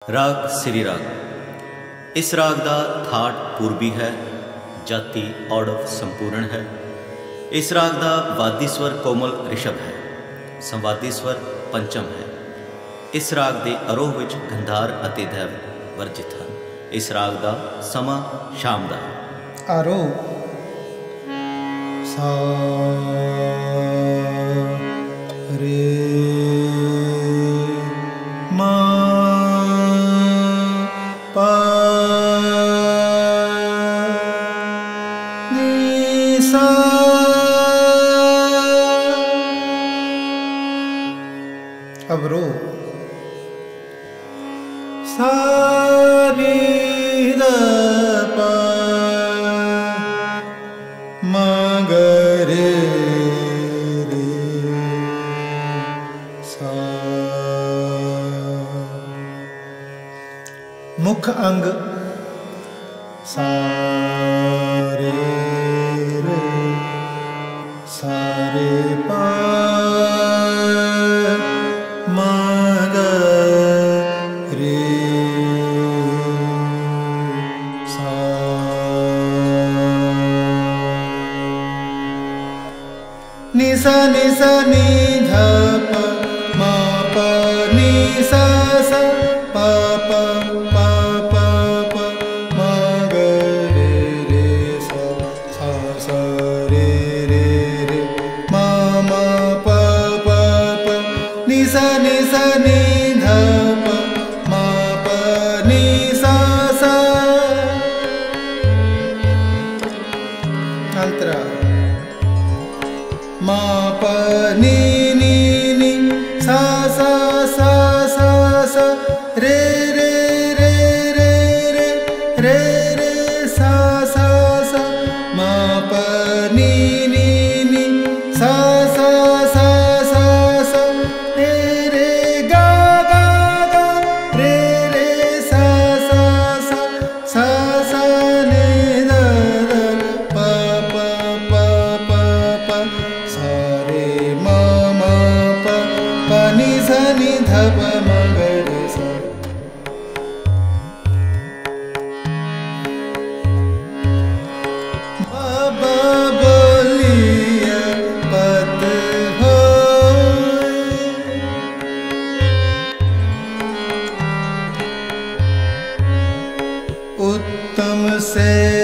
राग श्री राग। इस राग का थाट पूर्वी है, जाति औड़व संपूर्ण है। इस राग का वादी स्वर कोमल ऋषभ है, संवादी स्वर पंचम है। इस राग के आरोह विच गंधार अति दैव वर्जित हैं। इस राग का समा शाम का है। आरोह सा रे मा पा नी सा। अवरोह सा नी द पा मा ग रे रे सा। मुख अंग सा रे रे सा रे पा मा ग रे सा। नि सा नि ध प मा प नि सा सा प प प प प मा ग रे रे सा सा सा रे रे रे मा मा प प प नि सा नि ध प मा प नि सा सा। अंतरा मा प नि सा सा सा सा सा रे रे रे रे रे रे रे सा सा सा मा प नि सा सा सा सा सा रे रे गा गा गा रे रे सा सा सा सा सा ने द द प प प प प सा रे मा मा प प नि सा नि ध प म ग रे सा। बाबा बोलिया पद होए, उत्तम से